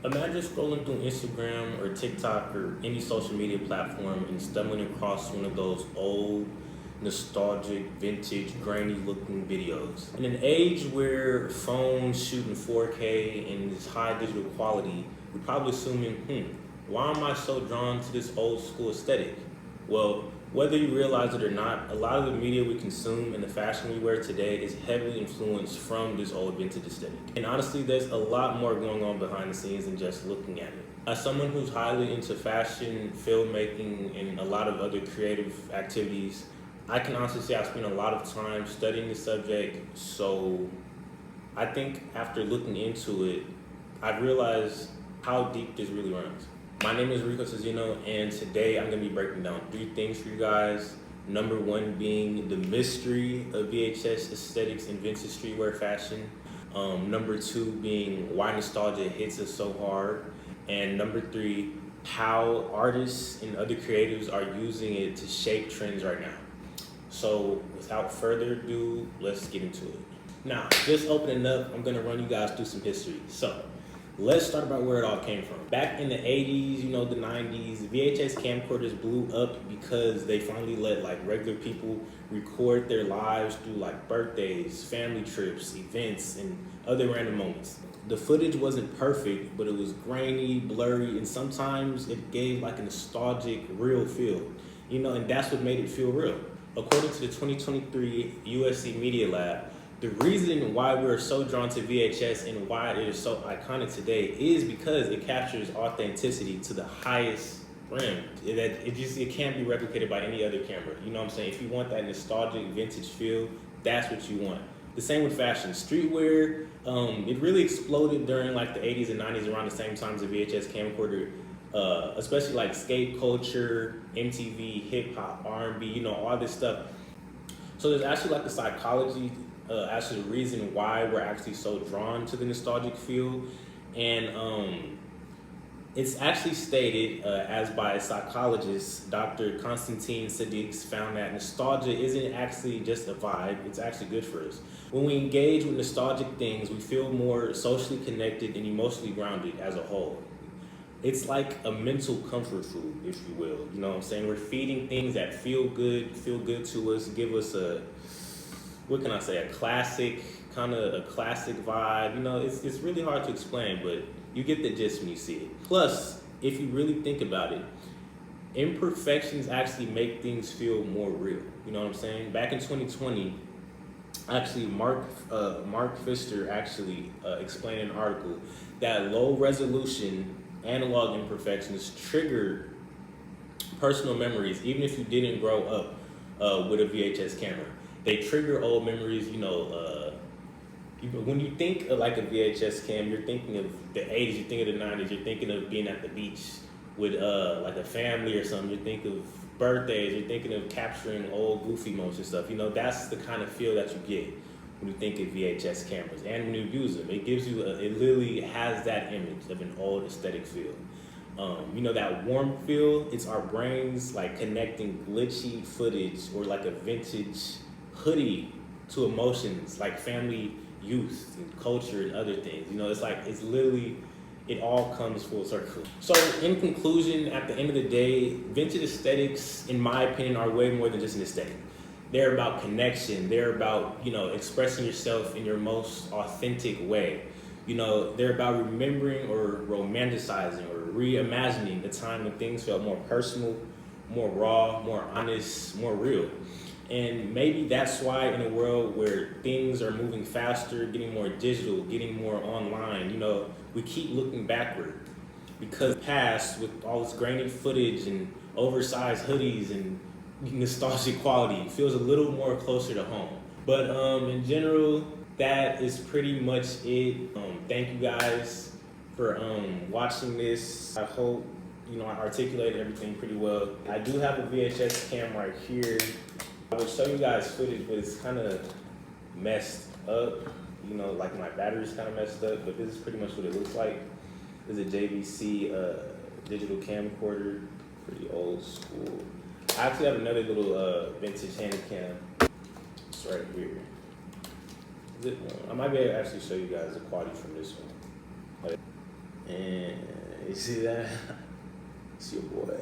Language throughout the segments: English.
Imagine scrolling through Instagram or TikTok or any social media platform and stumbling across one of those old, nostalgic, vintage, grainy looking videos. In an age where phones shoot in 4K and this high digital quality, you're probably assuming, why am I so drawn to this old school aesthetic? Well, whether you realize it or not, a lot of the media we consume and the fashion we wear today is heavily influenced from this old vintage aesthetic. And honestly, there's a lot more going on behind the scenes than just looking at it. As someone who's highly into fashion, filmmaking, and a lot of other creative activities, I can honestly say I've spent a lot of time studying the subject. So I think after looking into it, I realized how deep this really runs. My name is Rico Cezino, and today I'm going to be breaking down 3 things for you guys. Number 1 being the mystery of VHS aesthetics and vintage streetwear fashion. Number 2 being why nostalgia hits us so hard. And number 3, how artists and other creatives are using it to shape trends right now. So without further ado, let's get into it. Now, just opening up, I'm going to run you guys through some history. So let's start about where it all came from. Back in the 80s, the 90s, VHS camcorders blew up because they finally let regular people record their lives through birthdays, family trips, events, and other random moments. The footage wasn't perfect, but it was grainy, blurry, and sometimes it gave a nostalgic, real feel. And that's what made it feel real. According to the 2023 USC Media Lab, the reason why we're so drawn to VHS and why it is so iconic today is because it captures authenticity to the highest rim. It can't be replicated by any other camera. You know what I'm saying? If you want that nostalgic vintage feel, that's what you want. The same with fashion. Streetwear, it really exploded during the 80s and 90s around the same time as the VHS camcorder. Especially skate culture, MTV, hip hop, R&B, all this stuff. So there's actually the psychology, actually the reason why we're actually so drawn to the nostalgic feel. And it's actually stated as by a psychologist, Dr. Konstantin Sadiks, found that nostalgia isn't actually just a vibe, it's actually good for us. When we engage with nostalgic things, we feel more socially connected and emotionally grounded as a whole. It's like a mental comfort food, if you will. You know what I'm saying? We're feeding things that feel good to us, give us a classic vibe. It's really hard to explain, but you get the gist when you see it. Plus, if you really think about it, imperfections actually make things feel more real. You know what I'm saying? Back in 2020, actually Mark Pfister actually explained in an article that low resolution analog imperfections trigger personal memories, even if you didn't grow up with a VHS camera. They trigger old memories. When you think of a VHS cam, you're thinking of the 80s, you think of the 90s, you're thinking of being at the beach with a family or something. You think of birthdays, you're thinking of capturing old goofy moments and stuff. That's the kind of feel that you get when you think of VHS cameras and when you use them. It gives you it literally has that image of an old aesthetic feel. That warm feel, it's our brains connecting glitchy footage or a vintage hoodie to emotions like family, youth, and culture and other things. It's literally, it all comes full circle. So in conclusion, at the end of the day, vintage aesthetics, in my opinion, are way more than just an aesthetic. They're about connection. They're about, expressing yourself in your most authentic way. They're about remembering or romanticizing or reimagining the time when things felt more personal, more raw, more honest, more real. And maybe that's why in a world where things are moving faster, getting more digital, getting more online, we keep looking backward. Because the past, with all this grainy footage and oversized hoodies and nostalgic quality, feels a little more closer to home. But in general, that is pretty much it. Thank you guys for watching this. I hope I articulated everything pretty well. I do have a VHS cam right here. I will show you guys footage, but it's kind of messed up. My battery's kind of messed up, but this is pretty much what it looks like. This is a JVC digital camcorder, pretty old school. I actually have another little vintage handy cam. It's right here. I might be able to actually show you guys the quality from this one. And see that? It's your boy.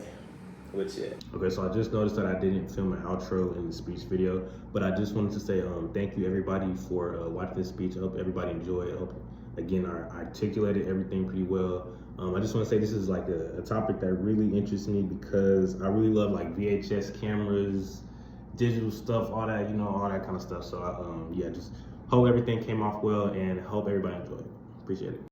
What's it? Okay, so I just noticed that I didn't film an outro in the speech video, but I just wanted to say thank you everybody for watching this speech. I hope everybody enjoyed it. I hope, again, I articulated everything pretty well. I just want to say this is like a topic that really interests me because I really love like VHS cameras, digital stuff, all that, you know, all that kind of stuff. So yeah, just hope everything came off well and hope everybody enjoyed it. Appreciate it.